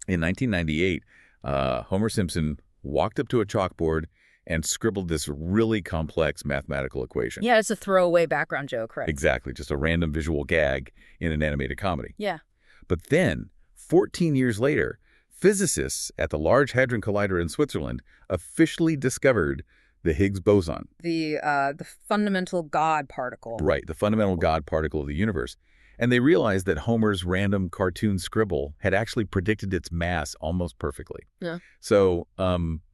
In 1998, Homer Simpson walked up to a chalkboard and scribbled this really complex mathematical equation. Yeah, it's a throwaway background joke, right? Exactly, just a random visual gag in an animated comedy. Yeah. But then, 14 years later, physicists at the Large Hadron Collider in Switzerland officially discovered the Higgs boson. The fundamental God particle. Right, the fundamental God particle of the universe. And they realized that Homer's random cartoon scribble had actually predicted its mass almost perfectly. Yeah. So,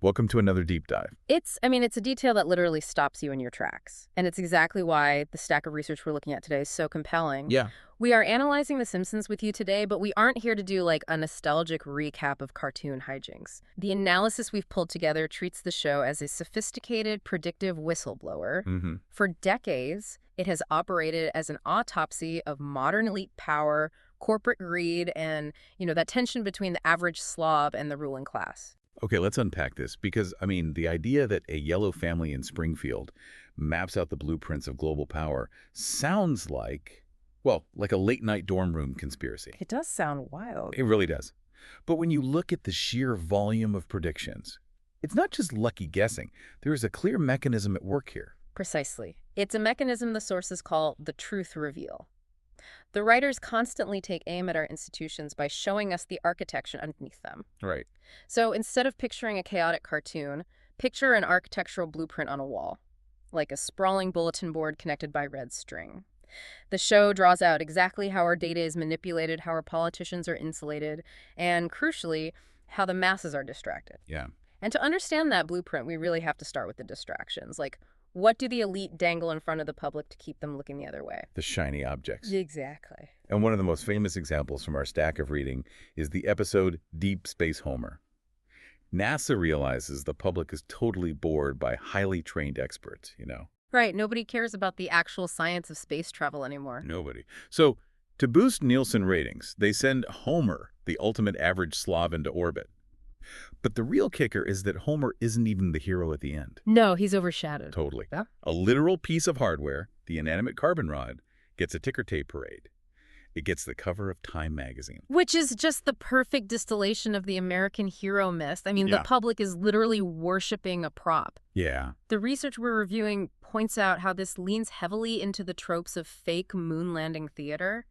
welcome to another deep dive. It's a detail that literally stops you in your tracks. And it's exactly why the stack of research we're looking at today is so compelling. Yeah. We are analyzing The Simpsons with you today, but we aren't here to do like a nostalgic recap of cartoon hijinks. The analysis we've pulled together treats the show as a sophisticated, predictive whistleblower. Mm-hmm. For decades, it has operated as an autopsy of modern elite power, corporate greed, and, that tension between the average slob and the ruling class. Okay, let's unpack this because, the idea that a yellow family in Springfield maps out the blueprints of global power sounds like, like a late-night dorm room conspiracy. It does sound wild. It really does. But when you look at the sheer volume of predictions, it's not just lucky guessing. There is a clear mechanism at work here. Precisely. It's a mechanism the sources call the truth reveal. The writers constantly take aim at our institutions by showing us the architecture underneath them. Right. So instead of picturing a chaotic cartoon, picture an architectural blueprint on a wall, like a sprawling bulletin board connected by red string. The show draws out exactly how our data is manipulated, how our politicians are insulated, and crucially, how the masses are distracted. Yeah. And to understand that blueprint, we really have to start with the distractions. Like, what do the elite dangle in front of the public to keep them looking the other way? The shiny objects. Exactly. And one of the most famous examples from our stack of reading is the episode Deep Space Homer. NASA realizes the public is totally bored by highly trained experts, Right. Nobody cares about the actual science of space travel anymore. Nobody. So, to boost Nielsen ratings, they send Homer, the ultimate average slob, into orbit. But the real kicker is that Homer isn't even the hero at the end. No, he's overshadowed. Totally. Yeah? A literal piece of hardware, the inanimate carbon rod, gets a ticker tape parade. It gets the cover of Time magazine. Which is just the perfect distillation of the American hero myth. Yeah. The public is literally worshiping a prop. Yeah. The research we're reviewing points out how this leans heavily into the tropes of fake moon landing theater.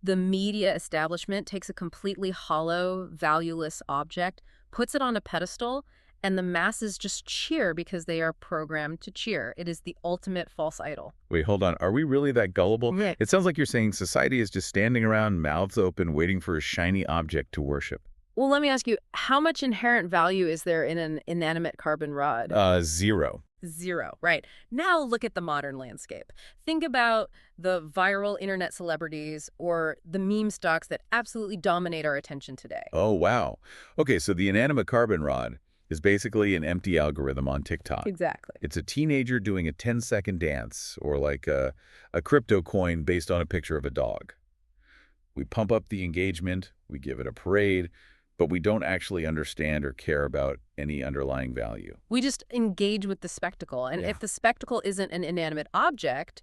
The media establishment takes a completely hollow, valueless object, puts it on a pedestal, and the masses just cheer because they are programmed to cheer. It is the ultimate false idol. Wait, hold on. Are we really that gullible? Right. It sounds like you're saying society is just standing around, mouths open, waiting for a shiny object to worship. Well, let me ask you, how much inherent value is there in an inanimate carbon rod? Zero. Zero, right. Now look at the modern landscape. Think about the viral internet celebrities or the meme stocks that absolutely dominate our attention today. Oh, wow. Okay, so the inanimate carbon rod is basically an empty algorithm on TikTok. Exactly. It's a teenager doing a 10-second dance or like a crypto coin based on a picture of a dog. We pump up the engagement, we give it a parade, but we don't actually understand or care about any underlying value. We just engage with the spectacle. And if the spectacle isn't an inanimate object,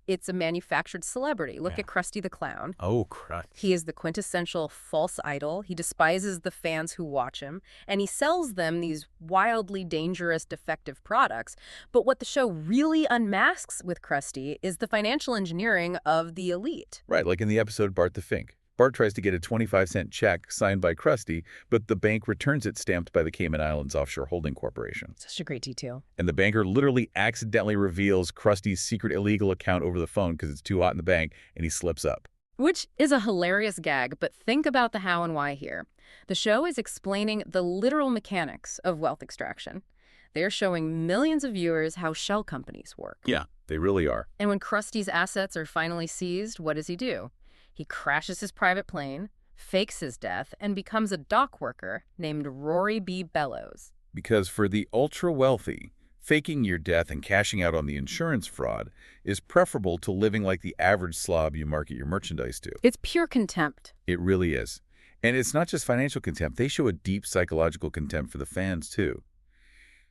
it's a manufactured celebrity. Look at Krusty the Clown. Oh, crap. He is the quintessential false idol. He despises the fans who watch him, and he sells them these wildly dangerous, defective products. But what the show really unmasks with Krusty is the financial engineering of the elite. Right, like in the episode Bart the Fink. Bart tries to get a 25-cent check signed by Krusty, but the bank returns it stamped by the Cayman Islands Offshore Holding Corporation. Such a great detail. And the banker literally accidentally reveals Krusty's secret illegal account over the phone because it's too hot in the bank, and he slips up. Which is a hilarious gag, but think about the how and why here. The show is explaining the literal mechanics of wealth extraction. They're showing millions of viewers how shell companies work. Yeah, they really are. And when Krusty's assets are finally seized, what does he do? He crashes his private plane, fakes his death, and becomes a dock worker named Rory B. Bellows. Because for the ultra-wealthy, faking your death and cashing out on the insurance fraud is preferable to living like the average slob you market your merchandise to. It's pure contempt. It really is. And it's not just financial contempt. They show a deep psychological contempt for the fans, too.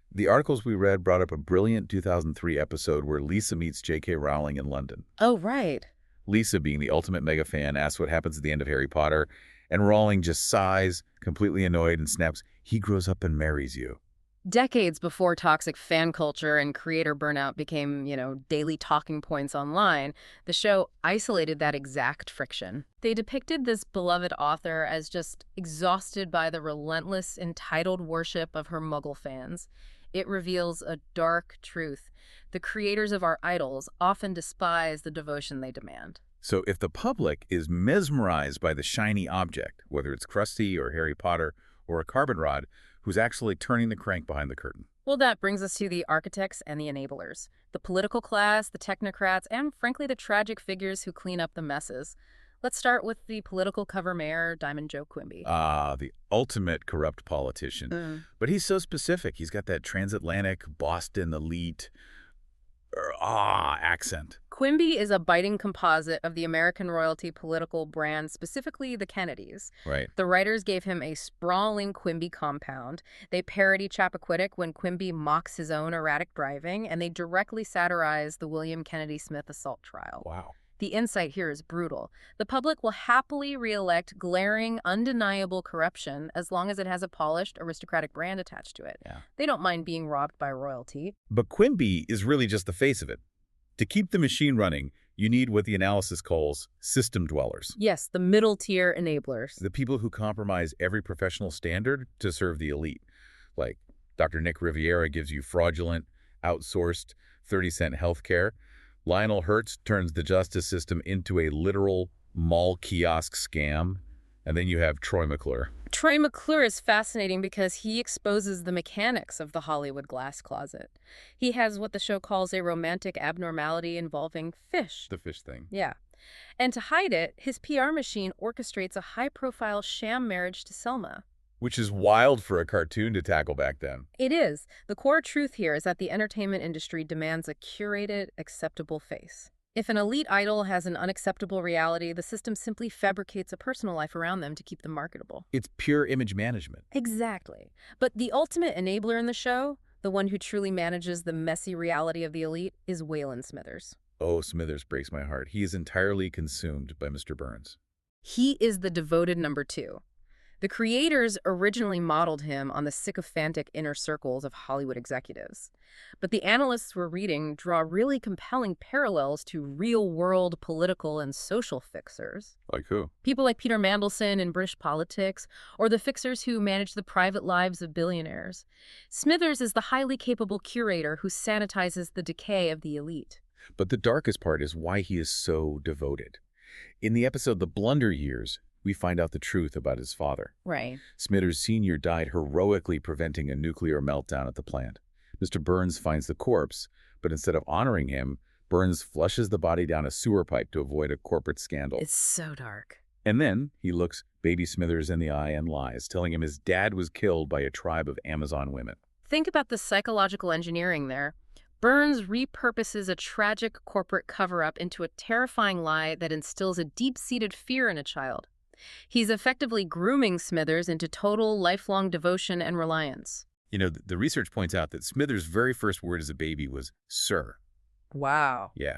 The articles we read brought up a brilliant 2003 episode where Lisa meets J.K. Rowling in London. Oh, right. Lisa, being the ultimate mega fan, asks what happens at the end of Harry Potter, And Rawling just sighs, completely annoyed, and snaps, "He grows up and marries you." Decades before toxic fan culture and creator burnout became, daily talking points online, the show isolated that exact friction. They depicted this beloved author as just exhausted by the relentless, entitled worship of her Muggle fans. It reveals a dark truth. The creators of our idols often despise the devotion they demand. So if the public is mesmerized by the shiny object, whether it's Krusty or Harry Potter or a carbon rod, who's actually turning the crank behind the curtain? Well, that brings us to the architects and the enablers, the political class, the technocrats, and frankly, the tragic figures who clean up the messes. Let's start with the political cover mayor, Diamond Joe Quimby. Ah, the ultimate corrupt politician. But he's so specific. He's got that transatlantic, Boston elite, accent. Quimby is a biting composite of the American royalty political brand, specifically the Kennedys. Right. The writers gave him a sprawling Quimby compound. They parody Chappaquiddick when Quimby mocks his own erratic driving, and they directly satirize the William Kennedy Smith assault trial. Wow. The insight here is brutal. The public will happily re-elect glaring, undeniable corruption as long as it has a polished, aristocratic brand attached to it. Yeah. They don't mind being robbed by royalty. But Quimby is really just the face of it. To keep the machine running, you need what the analysis calls system dwellers. Yes, the middle-tier enablers. The people who compromise every professional standard to serve the elite. Like Dr. Nick Riviera gives you fraudulent, outsourced, 30-cent health care. Lionel Hertz turns the justice system into a literal mall kiosk scam. And then you have Troy McClure. Troy McClure is fascinating because he exposes the mechanics of the Hollywood glass closet. He has what the show calls a romantic abnormality involving fish. The fish thing. Yeah. And to hide it, his PR machine orchestrates a high-profile sham marriage to Selma. Which is wild for a cartoon to tackle back then. It is. The core truth here is that the entertainment industry demands a curated, acceptable face. If an elite idol has an unacceptable reality, the system simply fabricates a personal life around them to keep them marketable. It's pure image management. Exactly. But the ultimate enabler in the show, the one who truly manages the messy reality of the elite, is Waylon Smithers. Oh, Smithers breaks my heart. He is entirely consumed by Mr. Burns. He is the devoted number two. The creators originally modeled him on the sycophantic inner circles of Hollywood executives. But the analysts we're reading draw really compelling parallels to real-world political and social fixers. Like who? People like Peter Mandelson in British politics, or the fixers who manage the private lives of billionaires. Smithers is the highly capable curator who sanitizes the decay of the elite. But the darkest part is why he is so devoted. In the episode The Blunder Years, we find out the truth about his father. Right. Smithers Sr. died heroically preventing a nuclear meltdown at the plant. Mr. Burns finds the corpse, but instead of honoring him, Burns flushes the body down a sewer pipe to avoid a corporate scandal. It's so dark. And then he looks baby Smithers in the eye and lies, telling him his dad was killed by a tribe of Amazon women. Think about the psychological engineering there. Burns repurposes a tragic corporate cover-up into a terrifying lie that instills a deep-seated fear in a child. He's effectively grooming Smithers into total, lifelong devotion and reliance. You know, the research points out that Smithers' very first word as a baby was, "sir." Wow. Yeah.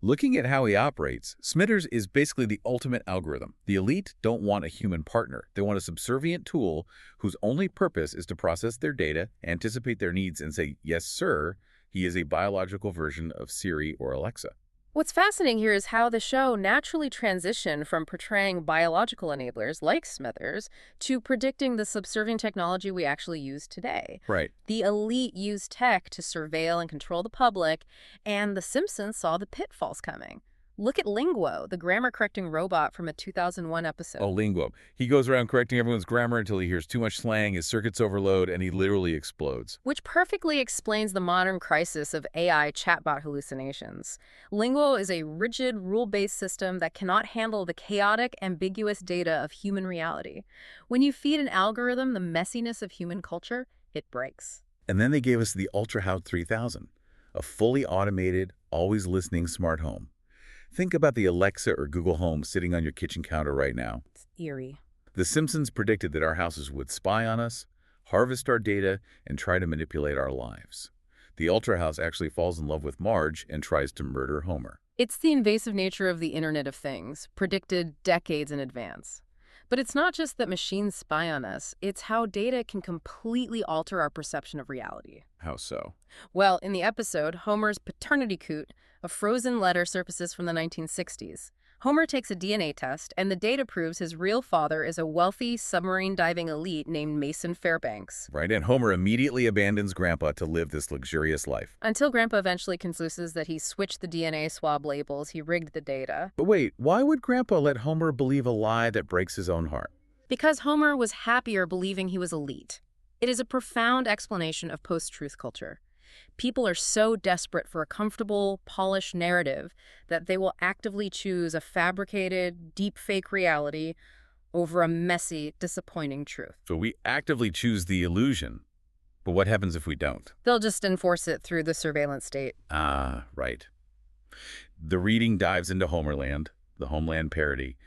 Looking at how he operates, Smithers is basically the ultimate algorithm. The elite don't want a human partner. They want a subservient tool whose only purpose is to process their data, anticipate their needs, and say, "Yes, sir." He is a biological version of Siri or Alexa. What's fascinating here is how the show naturally transitioned from portraying biological enablers like Smithers to predicting the subservient technology we actually use today. Right. The elite used tech to surveil and control the public, and the Simpsons saw the pitfalls coming. Look at Linguo, the grammar-correcting robot from a 2001 episode. Oh, Linguo. He goes around correcting everyone's grammar until he hears too much slang, his circuits overload, and he literally explodes. Which perfectly explains the modern crisis of AI chatbot hallucinations. Linguo is a rigid, rule-based system that cannot handle the chaotic, ambiguous data of human reality. When you feed an algorithm the messiness of human culture, it breaks. And then they gave us the UltraHout 3000, a fully automated, always listening smart home. Think about the Alexa or Google Home sitting on your kitchen counter right now. It's eerie. The Simpsons predicted that our houses would spy on us, harvest our data, and try to manipulate our lives. The Ultra House actually falls in love with Marge and tries to murder Homer. It's the invasive nature of the Internet of Things, predicted decades in advance. But it's not just that machines spy on us, it's how data can completely alter our perception of reality. How so? Well, in the episode, Homer's paternity coot, a frozen letter surfaces from the 1960s. Homer takes a DNA test, and the data proves his real father is a wealthy submarine diving elite named Mason Fairbanks. Right, and Homer immediately abandons Grandpa to live this luxurious life. Until Grandpa eventually concludes that he switched the DNA swab labels, he rigged the data. But wait, why would Grandpa let Homer believe a lie that breaks his own heart? Because Homer was happier believing he was elite. It is a profound explanation of post-truth culture. People are so desperate for a comfortable, polished narrative that they will actively choose a fabricated, deep-fake reality over a messy, disappointing truth. So we actively choose the illusion. But what happens if we don't? They'll just enforce it through the surveillance state. Ah, right. The reading dives into Homerland, the Homeland parody.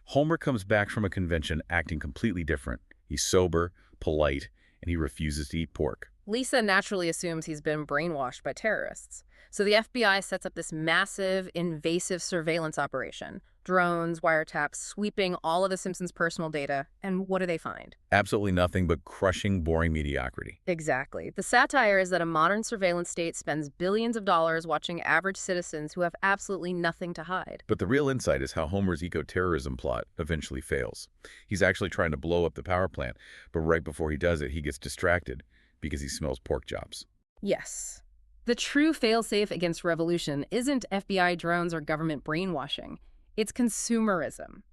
Homer comes back from a convention acting completely different. He's sober, polite, and he refuses to eat pork. Lisa naturally assumes he's been brainwashed by terrorists. So the FBI sets up this massive, invasive surveillance operation. Drones, wiretaps, sweeping all of the Simpsons' personal data. And what do they find? Absolutely nothing but crushing, boring mediocrity. Exactly. The satire is that a modern surveillance state spends billions of dollars watching average citizens who have absolutely nothing to hide. But the real insight is how Homer's eco-terrorism plot eventually fails. He's actually trying to blow up the power plant, but right before he does it, he gets distracted because he smells pork chops. Yes. The true failsafe against revolution isn't FBI drones or government brainwashing. It's consumerism.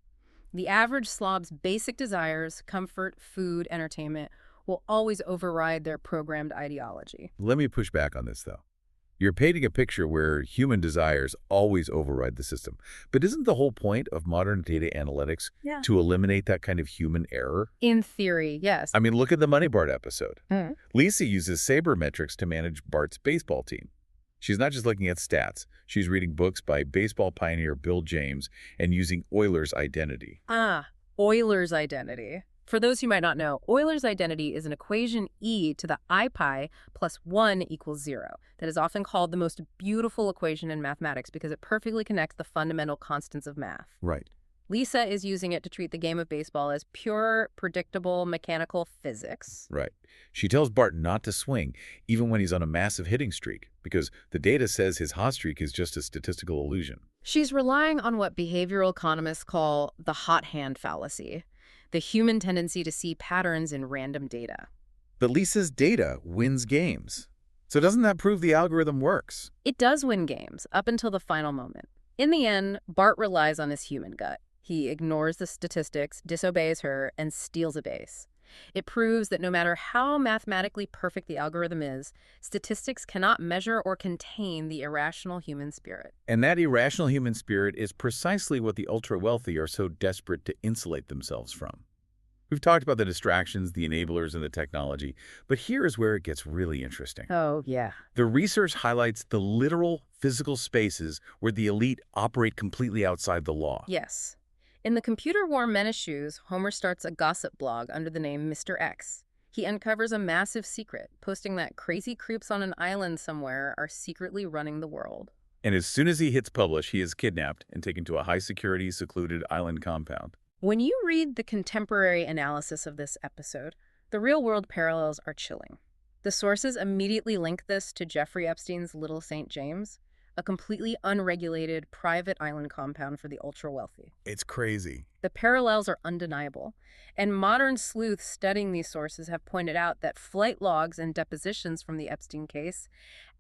The average slob's basic desires, comfort, food, entertainment, will always override their programmed ideology. Let me push back on this, though. You're painting a picture where human desires always override the system. But isn't the whole point of modern data analytics to eliminate that kind of human error? In theory, yes. I mean, look at the Money Bart episode. Lisa uses sabermetrics to manage Bart's baseball team. She's not just looking at stats. She's reading books by baseball pioneer Bill James and using Euler's identity. Euler's identity. For those who might not know, Euler's identity is an equation e to the I pi plus 1 equals 0 that is often called the most beautiful equation in mathematics because it perfectly connects the fundamental constants of math. Right. Lisa is using it to treat the game of baseball as pure, predictable, mechanical physics. Right. She tells Bart not to swing, even when he's on a massive hitting streak, because the data says his hot streak is just a statistical illusion. She's relying on what behavioral economists call the hot hand fallacy, the human tendency to see patterns in random data. But Lisa's data wins games. So doesn't that prove the algorithm works? It does win games, up until the final moment. In the end, Bart relies on his human gut. He ignores the statistics, disobeys her, and steals a base. It proves that no matter how mathematically perfect the algorithm is, statistics cannot measure or contain the irrational human spirit. And that irrational human spirit is precisely what the ultra-wealthy are so desperate to insulate themselves from. We've talked about the distractions, the enablers, and the technology, but here is where it gets really interesting. Oh, yeah. The research highlights the literal physical spaces where the elite operate completely outside the law. Yes. In the computer worm Menace shoes, Homer starts a gossip blog under the name Mr. X. He uncovers a massive secret, posting that crazy creeps on an island somewhere are secretly running the world. And as soon as he hits publish, he is kidnapped and taken to a high-security, secluded island compound. When you read the contemporary analysis of this episode, the real-world parallels are chilling. The sources immediately link this to Jeffrey Epstein's Little St. James, a completely unregulated private island compound for the ultra-wealthy. It's crazy. The parallels are undeniable, and modern sleuths studying these sources have pointed out that flight logs and depositions from the Epstein case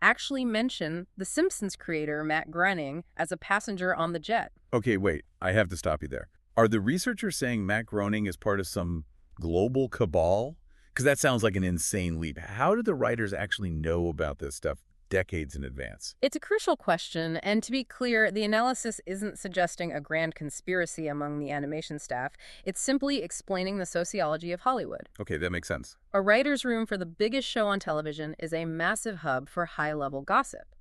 actually mention the Simpsons creator Matt Groening as a passenger on the jet. Okay, wait. I have to stop you there. Are the researchers saying Matt Groening is part of some global cabal? Because that sounds like an insane leap. How do the writers actually know about this stuff decades in advance? It's a crucial question, and to be clear, the analysis isn't suggesting a grand conspiracy among the animation staff. It's simply explaining the sociology of Hollywood. Okay, that makes sense. A writer's room for the biggest show on television is a massive hub for high-level gossip.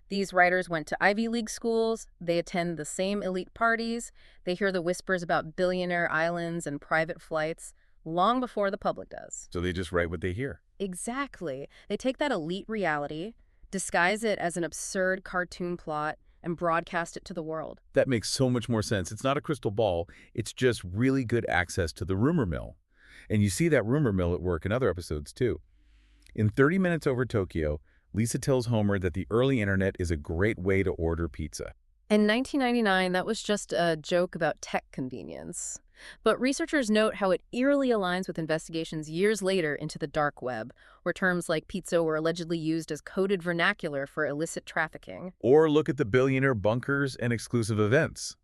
These writers went to Ivy League schools, they attend the same elite parties, they hear the whispers about billionaire islands and private flights long before the public does. So they just write what they hear. Exactly. They take that elite reality, disguise it as an absurd cartoon plot, and broadcast it to the world. That makes so much more sense. It's not a crystal ball. It's just really good access to the rumor mill. And you see that rumor mill at work in other episodes, too. In 30 Minutes Over Tokyo, Lisa tells Homer that the early internet is a great way to order pizza. In 1999, that was just a joke about tech convenience. But researchers note how it eerily aligns with investigations years later into the dark web, where terms like pizza were allegedly used as coded vernacular for illicit trafficking. Or look at the billionaire bunkers and exclusive events.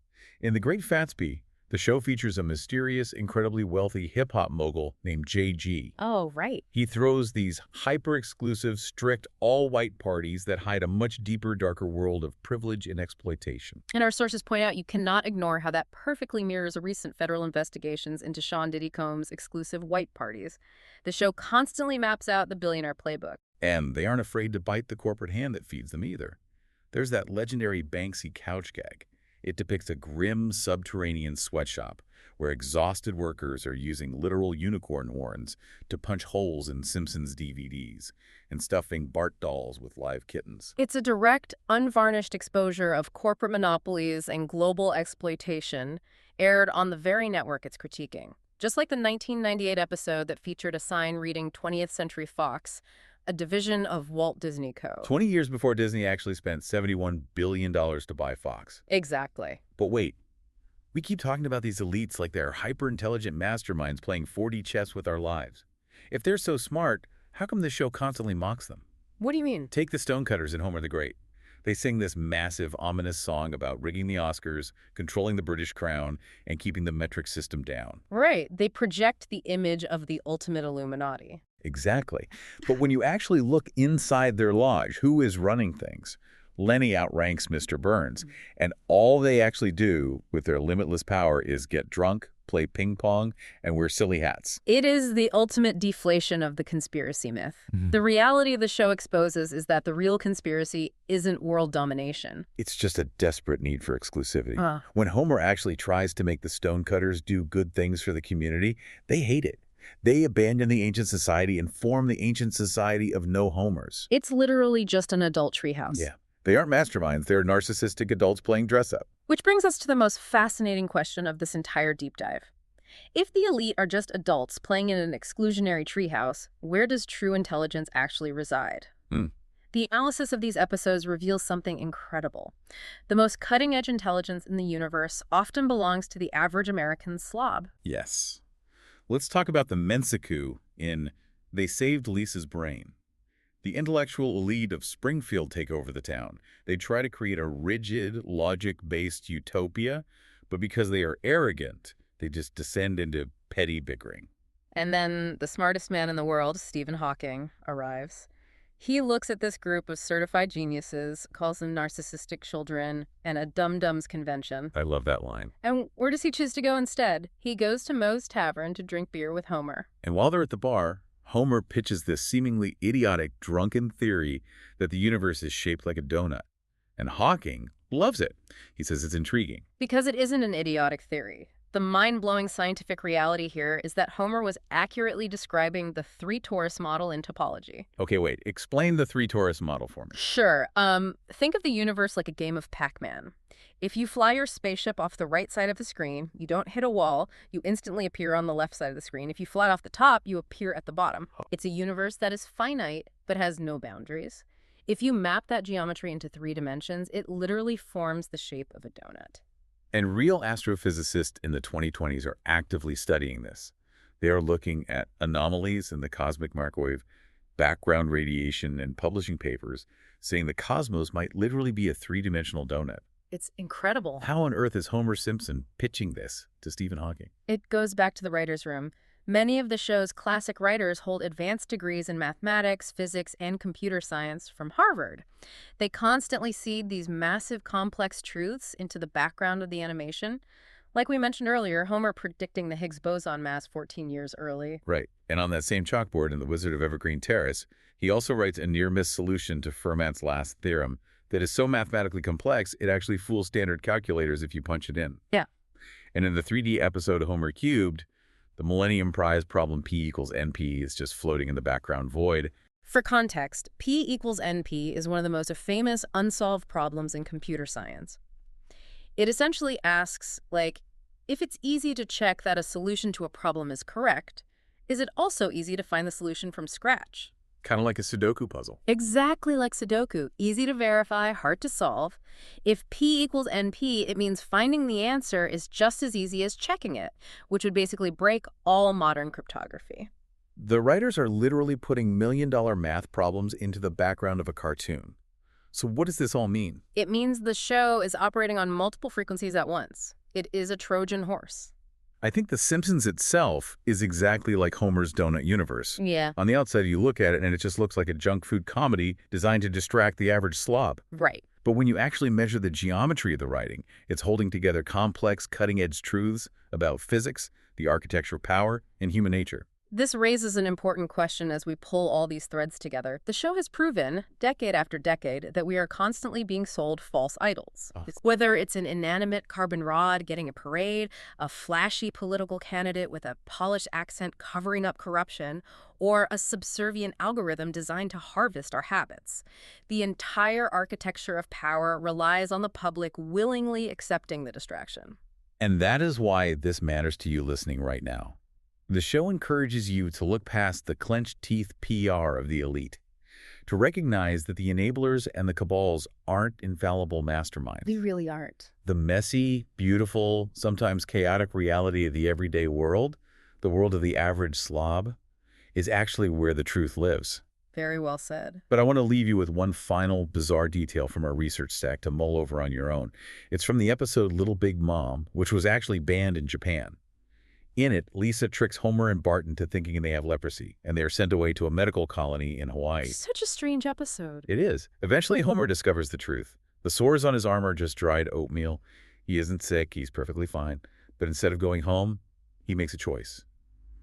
In The Great Gatsby, the show features a mysterious, incredibly wealthy hip-hop mogul named JG. Oh, right. He throws these hyper-exclusive, strict, all-white parties that hide a much deeper, darker world of privilege and exploitation. And our sources point out you cannot ignore how that perfectly mirrors recent federal investigations into Sean Diddy Combs' exclusive white parties. The show constantly maps out the billionaire playbook. And they aren't afraid to bite the corporate hand that feeds them either. There's that legendary Banksy couch gag. It depicts a grim subterranean sweatshop where exhausted workers are using literal unicorn horns to punch holes in Simpsons DVDs and stuffing Bart dolls with live kittens. It's a direct, unvarnished exposure of corporate monopolies and global exploitation aired on the very network it's critiquing. Just like the 1998 episode that featured a sign reading 20th Century Fox, a division of Walt Disney Co. 20 years before Disney actually spent $71 billion to buy Fox. Exactly. But wait, we keep talking about these elites like they're hyper-intelligent masterminds playing 4D chess with our lives. If they're so smart, how come this show constantly mocks them? What do you mean? Take the Stonecutters in Homer the Great. They sing this massive, ominous song about rigging the Oscars, controlling the British crown, and keeping the metric system down. Right. They project the image of the ultimate Illuminati. Exactly. But when you actually look inside their lodge, who is running things? Lenny outranks Mr. Burns, and all they actually do with their limitless power is get drunk, play ping pong, and wear silly hats. It is the ultimate deflation of the conspiracy myth. The reality the show exposes is that the real conspiracy isn't world domination. It's just a desperate need for exclusivity. When Homer actually tries to make the Stonecutters do good things for the community, they hate it. They abandon the ancient society and form the ancient society of no Homers. It's literally just an adult treehouse. Yeah. They aren't masterminds. They're narcissistic adults playing dress-up. Which brings us to the most fascinating question of this entire deep dive. If the elite are just adults playing in an exclusionary treehouse, where does true intelligence actually reside? The analysis of these episodes reveals something incredible. The most cutting-edge intelligence in the universe often belongs to the average American slob. Yes. Let's talk about the Mensaku in They Saved Lisa's Brain. The intellectual elite of Springfield take over the town. They try to create a rigid, logic-based utopia, but because they are arrogant, they just descend into petty bickering. And then the smartest man in the world, Stephen Hawking, arrives. He looks at this group of certified geniuses, calls them narcissistic children, and a dum-dums convention. I love that line. And where does he choose to go instead? He goes to Moe's Tavern to drink beer with Homer. And while they're at the bar, Homer pitches this seemingly idiotic, drunken theory that the universe is shaped like a donut. And Hawking loves it. He says it's intriguing. Because it isn't an idiotic theory. The mind-blowing scientific reality here is that Homer was accurately describing the three torus model in topology. Okay, wait. Explain the three torus model for me. Sure. Think of the universe like a game of Pac-Man. If you fly your spaceship off the right side of the screen, you don't hit a wall, you instantly appear on the left side of the screen. If you fly off the top, you appear at the bottom. It's a universe that is finite, but has no boundaries. If you map that geometry into 3 dimensions, it literally forms the shape of a donut. And real astrophysicists in the 2020s are actively studying this. They are looking at anomalies in the cosmic microwave, background radiation, and publishing papers saying the cosmos might literally be a 3-dimensional donut. It's incredible. How on earth is Homer Simpson pitching this to Stephen Hawking? It goes back to the writer's room. Many of the show's classic writers hold advanced degrees in mathematics, physics, and computer science from Harvard. They constantly seed these massive, complex truths into the background of the animation. Like we mentioned earlier, Homer predicting the Higgs Boson mass 14 years early. Right. And on that same chalkboard in The Wizard of Evergreen Terrace, he also writes a near-miss solution to Fermat's last theorem that is so mathematically complex, it actually fools standard calculators if you punch it in. Yeah. And in the 3D episode Homer Cubed, the Millennium Prize problem P equals NP is just floating in the background void. For context, P equals NP is one of the most famous unsolved problems in computer science. It essentially asks, like, if it's easy to check that a solution to a problem is correct, is it also easy to find the solution from scratch? Kind of like a Sudoku puzzle. Exactly like Sudoku, easy to verify, hard to solve. If P equals NP, it means finding the answer is just as easy as checking it, which would basically break all modern cryptography. The writers are literally putting million-dollar math problems into the background of a cartoon. So what does this all mean? It means the show is operating on multiple frequencies at once. It is a Trojan horse. I think The Simpsons itself is exactly like Homer's Donut Universe. Yeah. On the outside, you look at it and it just looks like a junk food comedy designed to distract the average slob. Right. But when you actually measure the geometry of the writing, it's holding together complex, cutting-edge truths about physics, the architecture of power, and human nature. This raises an important question as we pull all these threads together. The show has proven, decade after decade, that we are constantly being sold false idols. Oh. Whether it's an inanimate carbon rod getting a parade, a flashy political candidate with a polished accent covering up corruption, or a subservient algorithm designed to harvest our habits. The entire architecture of power relies on the public willingly accepting the distraction. And that is why this matters to you listening right now. The show encourages you to look past the clenched teeth PR of the elite, to recognize that the enablers and the cabals aren't infallible masterminds. They really aren't. The messy, beautiful, sometimes chaotic reality of the everyday world, the world of the average slob, is actually where the truth lives. Very well said. But I want to leave you with one final bizarre detail from our research stack to mull over on your own. It's from the episode Little Big Mom, which was actually banned in Japan. In it, Lisa tricks Homer and Bart into thinking they have leprosy, and they are sent away to a medical colony in Hawaii. Such a strange episode. It is. Eventually, Homer discovers the truth. The sores on his arm are just dried oatmeal. He isn't sick. He's perfectly fine. But instead of going home, he makes a choice.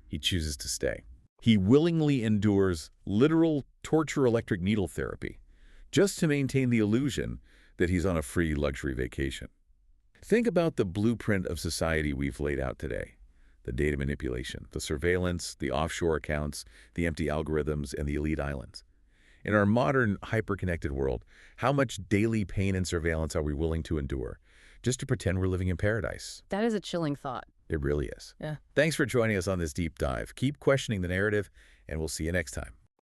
He chooses to stay. He willingly endures literal torture electric needle therapy just to maintain the illusion that he's on a free luxury vacation. Think about the blueprint of society we've laid out today. The data manipulation, the surveillance, the offshore accounts, the empty algorithms, and the elite islands. In our modern, hyper-connected world, how much daily pain and surveillance are we willing to endure just to pretend we're living in paradise? That is a chilling thought. It really is. Yeah. Thanks for joining us on this deep dive. Keep questioning the narrative, and we'll see you next time.